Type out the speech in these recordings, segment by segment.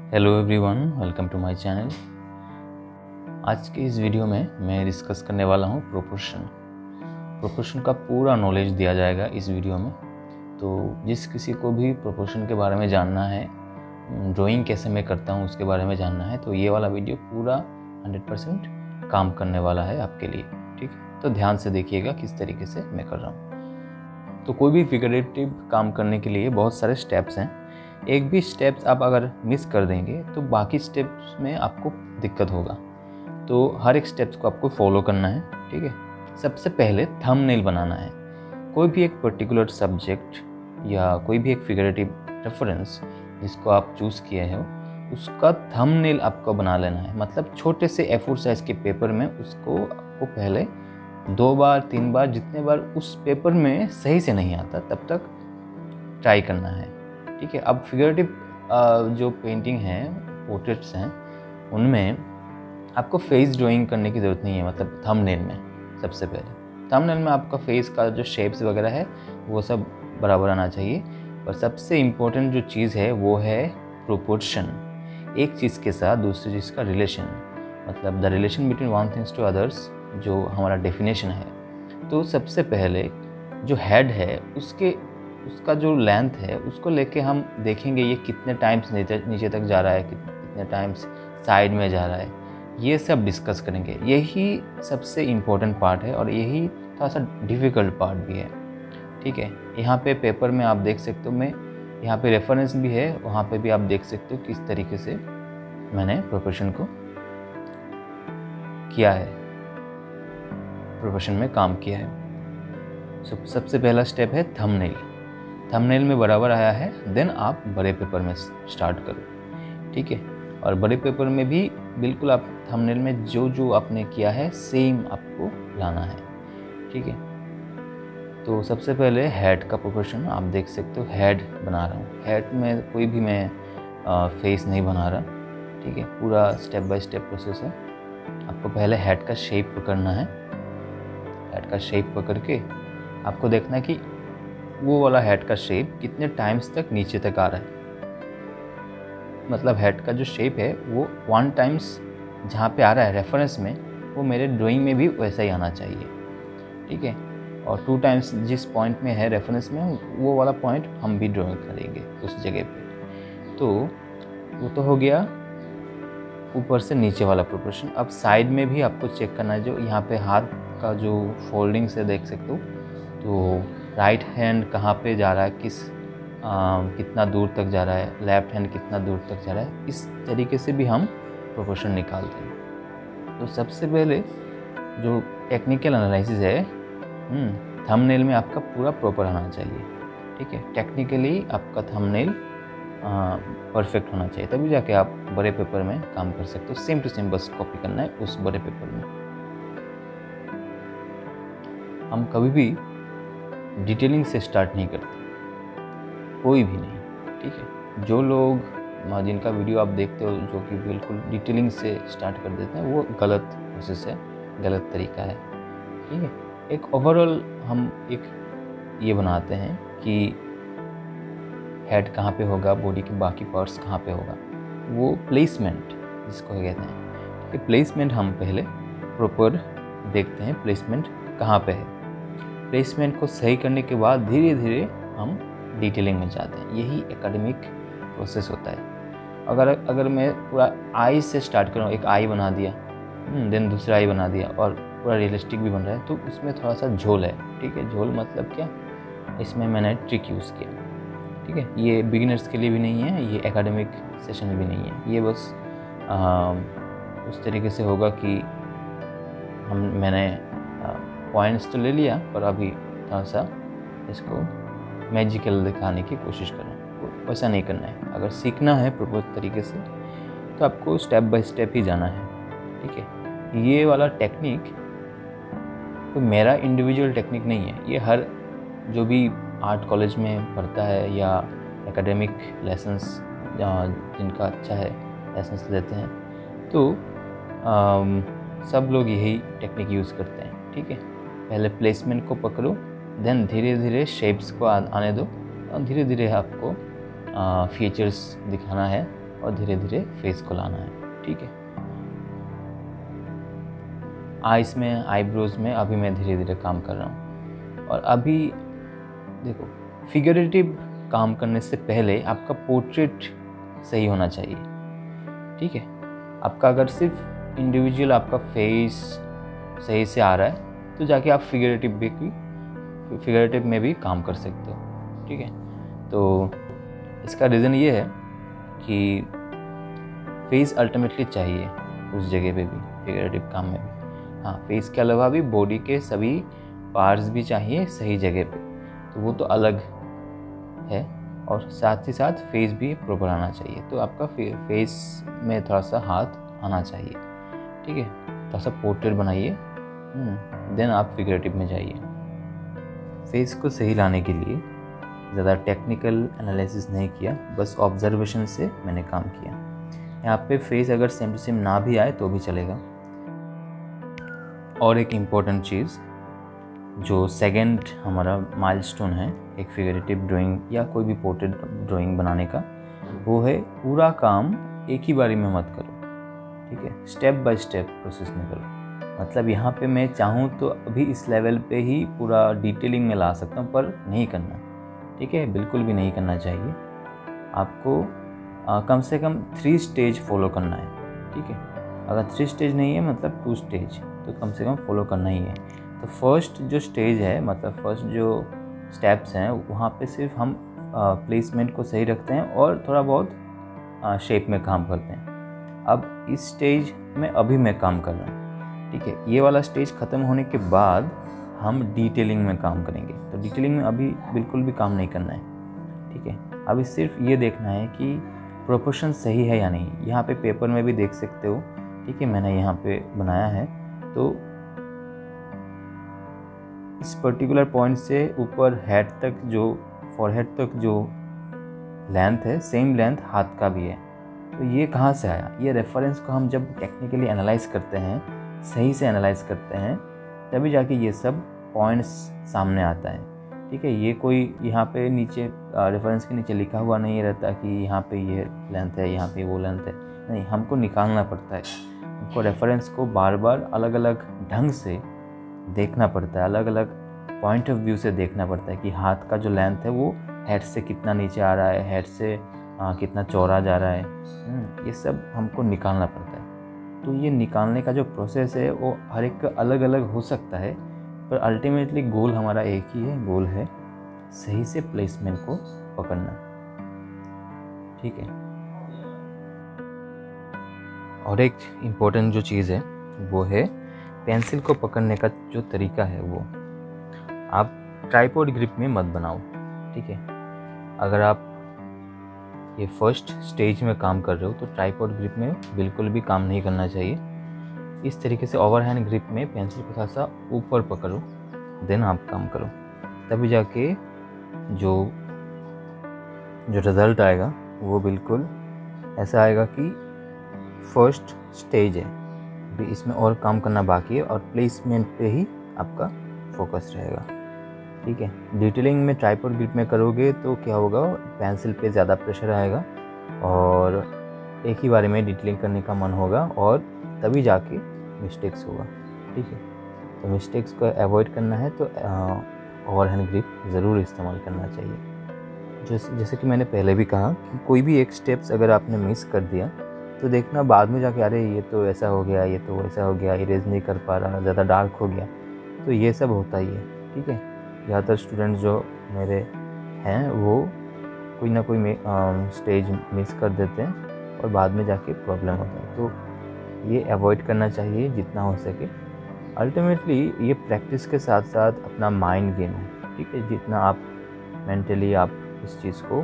Hello everyone, welcome to my channel. आज के इस वीडियो में मैं डिस्कस करने वाला हूँ प्रोपोर्शन का पूरा नॉलेज दिया जाएगा इस वीडियो में। तो जिस किसी को भी प्रोपोर्शन के बारे में जानना है, ड्राइंग कैसे मैं करता हूँ उसके बारे में जानना है, तो ये वाला वीडियो पूरा 100% काम करने वाला है आपके लिए। ठीक है, तो ध्यान से देखिएगा किस तरीके से मैं कर रहा हूँ। तो कोई भी फिगरेटिव काम करने के लिए बहुत सारे स्टेप्स हैं। एक भी स्टेप्स आप अगर मिस कर देंगे तो बाकी स्टेप्स में आपको दिक्कत होगा। तो हर एक स्टेप्स को आपको फॉलो करना है। ठीक है, सबसे पहले थंबनेल बनाना है। कोई भी एक पर्टिकुलर सब्जेक्ट या कोई भी एक फिगरेटिव रेफरेंस जिसको आप चूज़ किए हो, उसका थंबनेल आपको बना लेना है। मतलब छोटे से A4 साइज के पेपर में उसको आपको पहले 2 बार 3 बार, जितने बार उस पेपर में सही से नहीं आता तब तक ट्राई करना है। ठीक है, अब फिगरेटिव जो पेंटिंग है, पोर्ट्रेट्स हैं, उनमें आपको फेस ड्राइंग करने की ज़रूरत नहीं है। मतलब थंबनेल में सबसे पहले थंबनेल में आपका फेस का जो शेप्स वगैरह है वो सब बराबर आना चाहिए। और सबसे इम्पोर्टेंट जो चीज़ है वो है प्रोपोर्शन। एक चीज़ के साथ दूसरी चीज़ का रिलेशन, मतलब the relation between one things to others, जो हमारा डेफिनेशन है। तो सबसे पहले जो हेड है उसका जो लेंथ है उसको लेके हम देखेंगे ये कितने टाइम्स नीचे तक जा रहा है, कितने टाइम्स साइड में जा रहा है, ये सब डिस्कस करेंगे। यही सबसे इम्पोर्टेंट पार्ट है और यही थोड़ा सा डिफ़िकल्ट पार्ट भी है। ठीक है, यहाँ पे पेपर में आप देख सकते हो, मैं यहाँ पे रेफरेंस भी है, वहाँ पे भी आप देख सकते हो किस तरीके से मैंने प्रोपोर्शन को किया है, प्रोपोर्शन में काम किया है। सबसे पहला स्टेप है थंबनेल। थंबनेल में बराबर आया है, देन आप बड़े पेपर में स्टार्ट करो। ठीक है, और बड़े पेपर में भी बिल्कुल आप थंबनेल में जो आपने किया है सेम आपको लाना है। ठीक है, तो सबसे पहले हेड का प्रोपोर्शन आप देख सकते हो। हेड बना रहा हूँ, हेड में कोई भी मैं फेस नहीं बना रहा। ठीक है, पूरा स्टेप बाय स्टेप प्रोसेस है। आपको पहले हेड का शेप पकड़ना है। हेड का शेप पकड़ के आपको देखना है कि वो वाला हेड का शेप कितने टाइम्स तक नीचे तक आ रहा है। मतलब हेड का जो शेप है वो 1 टाइम्स जहाँ पे आ रहा है रेफरेंस में, वो मेरे ड्राइंग में भी वैसा ही आना चाहिए। ठीक है, और 2 टाइम्स जिस पॉइंट में है रेफरेंस में, वो वाला पॉइंट हम भी ड्राइंग करेंगे उस जगह पे। तो वो तो हो गया ऊपर से नीचे वाला प्रोपोर्शन। अब साइड में भी आपको चेक करना है। जो यहाँ पे हाथ का जो फोल्डिंग से देख सकते हो, तो राइट हैंड कहाँ पे जा रहा है, कितना दूर तक जा रहा है, लेफ्ट हैंड कितना दूर तक जा रहा है, इस तरीके से भी हम प्रोपोर्शन निकालते हैं। तो सबसे पहले जो टेक्निकल एनालिसिस है, थंबनेल में आपका पूरा प्रॉपर आना चाहिए। ठीक है, टेक्निकली आपका थंबनेल परफेक्ट होना चाहिए, तभी जाके आप बड़े पेपर में काम कर सकते हो। सेम टू सेम बस कॉपी करना है उस बड़े पेपर में। हम कभी भी डिटेलिंग से स्टार्ट नहीं करते, कोई भी नहीं। ठीक है, जो लोग जिनका वीडियो आप देखते हो जो कि बिल्कुल डिटेलिंग से स्टार्ट कर देते हैं, वो गलत प्रोसेस है, गलत तरीका है। ठीक है, एक ओवरऑल हम एक ये बनाते हैं कि हेड कहाँ पे होगा, बॉडी के बाकी पार्ट्स कहाँ पे होगा, वो प्लेसमेंट जिसको कहते हैं। कि प्लेसमेंट हम पहले प्रॉपर देखते हैं, प्लेसमेंट कहाँ पे है। प्लेसमेंट को सही करने के बाद धीरे धीरे हम डिटेलिंग में जाते हैं। यही एकेडमिक प्रोसेस होता है। अगर मैं पूरा आई से स्टार्ट करूँ, एक आई बना दिया, देन दूसरा आई बना दिया और पूरा रियलिस्टिक भी बन रहा है, तो उसमें थोड़ा सा झोल है। ठीक है, झोल मतलब क्या, इसमें मैंने ट्रिक यूज़ किया। ठीक है, ये बिगिनर्स के लिए भी नहीं है, ये एकेडमिक सेशन भी नहीं है। ये बस उस तरीके से होगा कि मैंने पॉइंट्स तो ले लिया, पर अभी थोड़ा सा इसको मैजिकल दिखाने की कोशिश कर रहा हूँ। वैसा नहीं करना है। अगर सीखना है प्रॉपर तरीके से तो आपको स्टेप बाय स्टेप ही जाना है। ठीक है, ये वाला टेक्निक कोई मेरा इंडिविजुअल टेक्निक नहीं है। ये हर जो भी आर्ट कॉलेज में पढ़ता है या एकेडमिक लेसन्स जिनका अच्छा है लेसन्स लेते हैं, तो सब लोग यही टेक्निक यूज़ करते हैं। ठीक है, पहले प्लेसमेंट को पकड़ो, देन धीरे धीरे शेप्स को आने दो और धीरे धीरे आपको फीचर्स दिखाना है और धीरे धीरे फेस को लाना है। ठीक है, आइस में, आईब्रोज में अभी मैं धीरे धीरे काम कर रहा हूँ। और अभी देखो, फिगरेटिव काम करने से पहले आपका पोर्ट्रेट सही होना चाहिए। ठीक है, आपका अगर सिर्फ इंडिविजुअल आपका फेस सही से आ रहा है तो जाके आप फिगरेटिव में भी काम कर सकते हो। ठीक है, तो इसका रीज़न ये है कि फेस अल्टीमेटली चाहिए उस जगह पे भी, फिगरेटिव काम में भी। हाँ, फेस के अलावा भी बॉडी के सभी पार्ट्स भी चाहिए सही जगह पे, तो वो तो अलग है। और साथ ही साथ फेस भी प्रॉपर आना चाहिए, तो आपका फेस में थोड़ा सा हाथ आना चाहिए। ठीक है, थोड़ा सा पोर्ट्रेट बनाइए, देन आप फिगरेटिव में जाइए। फेस को सही लाने के लिए ज़्यादा टेक्निकल एनालिसिस नहीं किया, बस ऑब्जर्वेशन से मैंने काम किया। यहाँ पे फेस अगर सेम टू सेम ना भी आए तो भी चलेगा। और एक इम्पॉर्टेंट चीज़, जो सेकंड हमारा माइलस्टोन है एक फिगरेटिव ड्राइंग या कोई भी पोर्ट्रेट ड्राइंग बनाने का, वो है पूरा काम एक ही बारी में मत करो। ठीक है, स्टेप बाय स्टेप प्रोसेस में करो। मतलब यहाँ पे मैं चाहूँ तो अभी इस लेवल पे ही पूरा डिटेलिंग में ला सकता हूँ, पर नहीं करना। ठीक है, बिल्कुल भी नहीं करना चाहिए। आपको कम से कम 3 स्टेज फॉलो करना है। ठीक है, अगर 3 स्टेज नहीं है मतलब 2 स्टेज तो कम से कम फॉलो करना ही है। तो फर्स्ट जो स्टेज है, मतलब फर्स्ट जो स्टेप्स हैं, वहाँ पे सिर्फ हम प्लेसमेंट को सही रखते हैं और थोड़ा बहुत शेप में काम करते हैं। अब इस स्टेज में अभी मैं काम कर रहा हूँ। ठीक है, ये वाला स्टेज ख़त्म होने के बाद हम डिटेलिंग में काम करेंगे। तो डिटेलिंग में अभी बिल्कुल भी काम नहीं करना है। ठीक है, अभी सिर्फ ये देखना है कि प्रोपोर्शन सही है या नहीं। यहाँ पे पेपर में भी देख सकते हो। ठीक है, मैंने यहाँ पे बनाया है, तो इस पर्टिकुलर पॉइंट से ऊपर हेड तक, जो फॉरहेड तक जो लेंथ है, सेम लेंथ हाथ का भी है। तो ये कहाँ से आया? ये रेफरेंस को हम जब टेक्निकली एनालाइज करते हैं, सही से एनालाइज करते हैं, तभी जाके ये सब पॉइंट्स सामने आता है। ठीक है, ये कोई यहाँ पे नीचे रेफरेंस के नीचे लिखा हुआ नहीं रहता कि यहाँ पे ये लेंथ है, यहाँ पे वो लेंथ है। नहीं, हमको निकालना पड़ता है। हमको रेफरेंस को बार बार अलग अलग ढंग से देखना पड़ता है, अलग अलग पॉइंट ऑफ व्यू से देखना पड़ता है कि हाथ का जो लेंथ है वो हेड से कितना नीचे आ रहा है, हेड से कितना चौड़ा जा रहा है। ये सब हमको निकालना पड़ता है। तो ये निकालने का जो प्रोसेस है वो हर एक का अलग अलग हो सकता है, पर अल्टीमेटली गोल हमारा एक ही है। गोल है सही से प्लेसमेंट को पकड़ना। ठीक है, और एक इम्पोर्टेंट जो चीज़ है वो है पेंसिल को पकड़ने का जो तरीका है। वो आप ट्राइपॉड ग्रिप में मत बनाओ। ठीक है, अगर आप ये फर्स्ट स्टेज में काम कर रहे हो तो ट्राइपॉड ग्रिप में बिल्कुल भी काम नहीं करना चाहिए। इस तरीके से ओवरहैंड ग्रिप में पेंसिल को थोड़ा सा ऊपर पकड़ो, देन आप काम करो। तभी जाके जो रिज़ल्ट आएगा वो बिल्कुल ऐसा आएगा कि फर्स्ट स्टेज है, अभी इसमें और काम करना बाकी है और प्लेसमेंट पे ही आपका फोकस रहेगा। ठीक है, डिटेलिंग में ट्राइपॉड ग्रिप में करोगे तो क्या होगा, पेंसिल पे ज़्यादा प्रेशर आएगा और एक ही बारे में डिटेलिंग करने का मन होगा और तभी जाके मिस्टेक्स होगा। ठीक है, तो मिस्टेक्स को अवॉइड करना है तो ओवरहैंड ग्रिप ज़रूर इस्तेमाल करना चाहिए। जैसे कि मैंने पहले भी कहा कि कोई भी एक स्टेप्स अगर आपने मिस कर दिया तो देखना बाद में जाके, अरे ये तो ऐसा हो गया, ये तो वैसा हो गया, इरेज नहीं कर पा रहा, ज़्यादा डार्क हो गया। तो ये सब होता ही है। ठीक है, ज़्यादातर स्टूडेंट जो मेरे हैं वो कोई ना कोई स्टेज मिस कर देते हैं और बाद में जाके प्रॉब्लम होता है। तो ये अवॉइड करना चाहिए जितना हो सके। अल्टीमेटली ये प्रैक्टिस के साथ साथ अपना माइंड गेम है। ठीक है, जितना आप मेंटली आप इस चीज़ को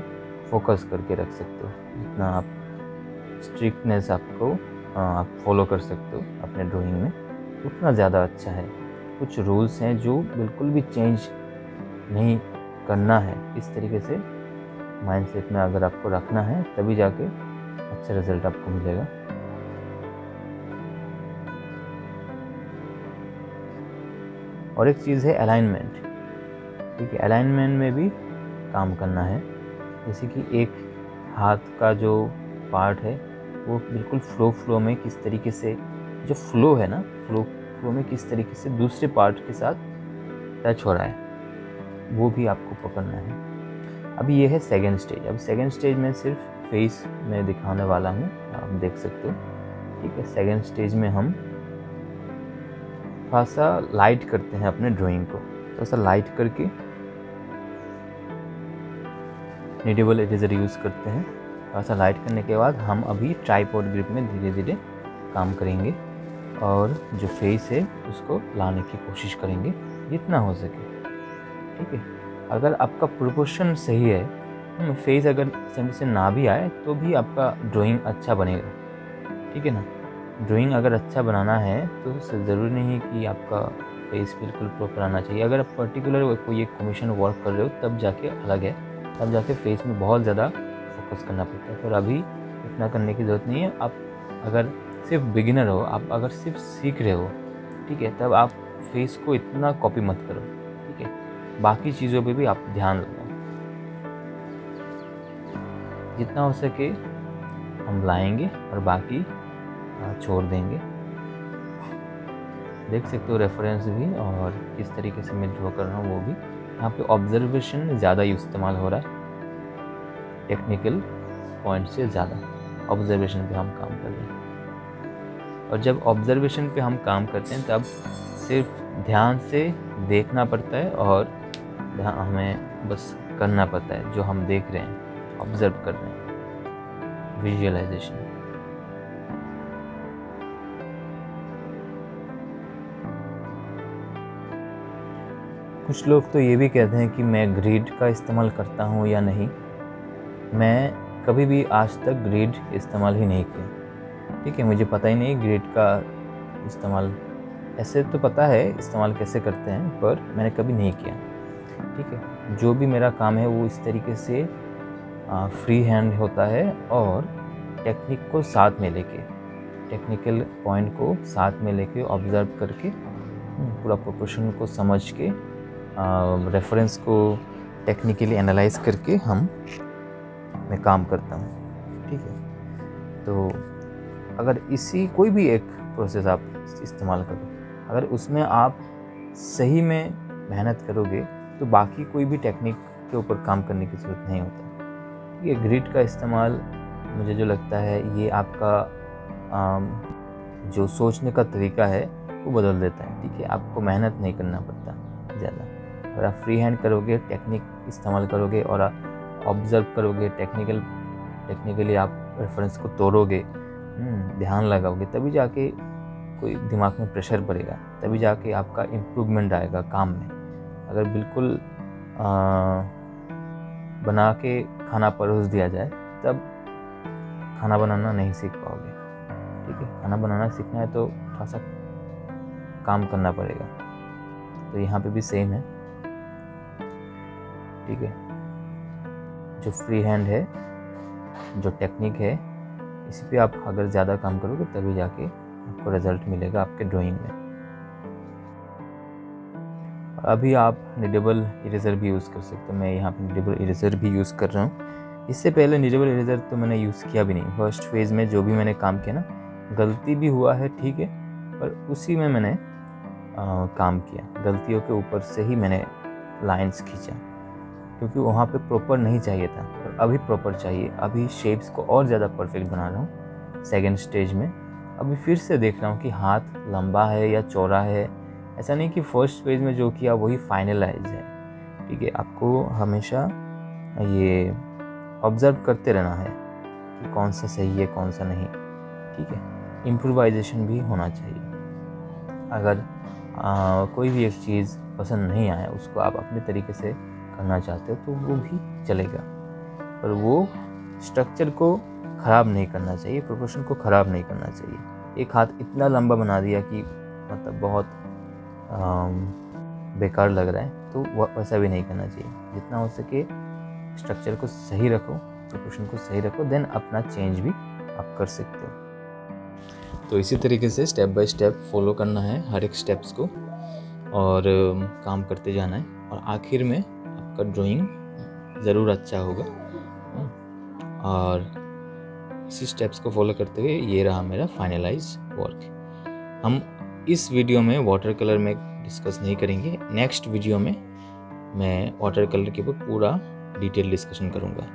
फोकस करके रख सकते हो, जितना आप स्ट्रिक्टनेस आपको आप फॉलो कर सकते हो अपने ड्राइंग में, उतना ज़्यादा अच्छा है। कुछ रूल्स हैं जो बिल्कुल भी चेंज नहीं करना है। इस तरीके से माइंडसेट में अगर आपको रखना है तभी जाके अच्छा रिजल्ट आपको मिलेगा। और एक चीज़ है अलाइनमेंट। ठीक है, अलाइनमेंट में भी काम करना है। जैसे कि एक हाथ का जो पार्ट है वो बिल्कुल फ्लो में किस तरीके से, जो फ्लो है ना, फ्लो में किस तरीके से दूसरे पार्ट के साथ टच हो रहा है, वो भी आपको पकड़ना है। अभी ये है सेकेंड स्टेज। अब सेकेंड स्टेज में सिर्फ फेस में दिखाने वाला हूँ, आप देख सकते हो, ठीक है। सेकेंड स्टेज में हम थोड़ा सा लाइट करते हैं अपने ड्राइंग को, थोड़ा सा लाइट करके नीडेबल इरेजर यूज़ करते हैं। थोड़ा सा लाइट करने के बाद हम अभी ट्राइपॉड ग्रिप में धीरे धीरे काम करेंगे और जो फेस है उसको लाने की कोशिश करेंगे जितना हो सके, ठीक है। अगर आपका प्रोपोर्शन सही है, फेस अगर सेम से ना भी आए तो भी आपका ड्राइंग अच्छा बनेगा, ठीक है ना। ड्राइंग अगर अच्छा बनाना है तो ज़रूरी नहीं है कि आपका फेस बिल्कुल प्रॉपर आना चाहिए। अगर आप पर्टिकुलर कोई एक कमीशन वर्क कर रहे हो तब जाके अलग है, तब जाके फेस में बहुत ज़्यादा फोकस करना पड़ता है। पर अभी इतना करने की ज़रूरत नहीं है। आप अगर सिर्फ बिगिनर हो, आप अगर सिर्फ सीख रहे हो, ठीक है, तब आप फेस को इतना कॉपी मत करो, ठीक है। बाकी चीज़ों पे भी आप ध्यान लगाओ, जितना हो सके हम लाएंगे और बाकी छोड़ देंगे। देख सकते हो रेफरेंस भी और किस तरीके से मैं ड्रॉ कर रहा हूँ वो भी। यहाँ पे ऑब्जर्वेशन ज़्यादा इस्तेमाल हो रहा है, टेक्निकल पॉइंट से ध्यान ऑब्जर्वेशन पे हम काम कर रहे हैं। और जब ऑब्जर्वेशन पे हम काम करते हैं तब सिर्फ ध्यान से देखना पड़ता है और हमें बस करना पड़ता है जो हम देख रहे हैं, ऑब्जर्व कर रहे हैं, विजुअलाइजेशन। कुछ लोग तो ये भी कहते हैं कि मैं ग्रिड का इस्तेमाल करता हूँ या नहीं। मैं कभी भी आज तक ग्रिड इस्तेमाल ही नहीं किया, ठीक है। मुझे पता ही नहीं ग्रिड का इस्तेमाल, ऐसे तो पता है इस्तेमाल कैसे करते हैं, पर मैंने कभी नहीं किया, ठीक है। जो भी मेरा काम है वो इस तरीके से फ्री हैंड होता है और टेक्निक को साथ में लेके, टेक्निकल पॉइंट को साथ में लेके ऑब्जर्व करके पूरा प्रोपोर्शन को समझ के रेफरेंस को टेक्निकली एनालाइज करके मैं काम करता हूँ, ठीक है। तो अगर इसी कोई भी एक प्रोसेस आप इस्तेमाल करो, अगर उसमें आप सही में मेहनत करोगे तो बाकी कोई भी टेक्निक के ऊपर काम करने की ज़रूरत नहीं होता। ये ग्रिड का इस्तेमाल मुझे जो लगता है ये आपका जो सोचने का तरीका है वो बदल देता है, ठीक है। आपको मेहनत नहीं करना पड़ता ज़्यादा। अगर आप फ्री हैंड करोगे, टेक्निक इस्तेमाल करोगे और ऑब्जर्व करोगे, टेक्निकली आप रेफरेंस को तोड़ोगे, ध्यान लगाओगे, तभी जाके कोई दिमाग में प्रेशर पड़ेगा, तभी जाके आपका इम्प्रूवमेंट आएगा काम में। अगर बिल्कुल बना के खाना परोस दिया जाए तब खाना बनाना नहीं सीख पाओगे, ठीक है। खाना बनाना सीखना है तो थोड़ा सा काम करना पड़ेगा। तो यहाँ पे भी सेम है, ठीक है। जो फ्री हैंड है, जो टेक्निक है, इसी पे आप अगर ज़्यादा काम करोगे तभी जाके आपको रिजल्ट मिलेगा आपके ड्राइंग में। अभी आप नीडेबल इरेजर भी यूज़ कर सकते हो। मैं यहाँ पे नीडेबल इरेजर भी यूज़ कर रहा हूँ। इससे पहले नीडेबल इरेजर तो मैंने यूज़ किया भी नहीं। फर्स्ट फेज़ में जो भी मैंने काम किया ना, गलती भी हुआ है, ठीक है, पर उसी में मैंने काम किया। गलतियों के ऊपर से ही मैंने लाइंस खींचा, क्योंकि वहाँ पे प्रॉपर नहीं चाहिए था, पर अभी प्रॉपर चाहिए। अभी शेप्स को और ज़्यादा परफेक्ट बना रहा हूँ सेकेंड स्टेज में। अभी फिर से देख रहा हूँ कि हाथ लंबा है या चौड़ा है। ऐसा नहीं कि फर्स्ट पेज में जो किया वही फाइनलाइज है, ठीक है। आपको हमेशा ये ऑब्जर्व करते रहना है कि कौन सा सही है कौन सा नहीं, ठीक है। इम्प्रोवाइजेशन भी होना चाहिए। अगर कोई भी एक चीज़ पसंद नहीं आया, उसको आप अपने तरीके से करना चाहते हो तो वो भी चलेगा, पर वो स्ट्रक्चर को ख़राब नहीं करना चाहिए, प्रोपोर्शन को ख़राब नहीं करना चाहिए। एक हाथ इतना लंबा बना दिया कि मतलब बहुत बेकार लग रहा है, तो वैसा भी नहीं करना चाहिए। जितना हो सके स्ट्रक्चर को सही रखो, प्रोपोर्शन को सही रखो, देन अपना चेंज भी आप कर सकते हो। तो इसी तरीके से स्टेप बाय स्टेप फॉलो करना है हर एक स्टेप्स को, और काम करते जाना है, और आखिर में आपका ड्राइंग ज़रूर अच्छा होगा। और इसी स्टेप्स को फॉलो करते हुए ये रहा मेरा फाइनलाइज वर्क। हम इस वीडियो में वाटर कलर में डिस्कस नहीं करेंगे, नेक्स्ट वीडियो में मैं वाटर कलर के ऊपर पूरा डिटेल डिस्कशन करूँगा।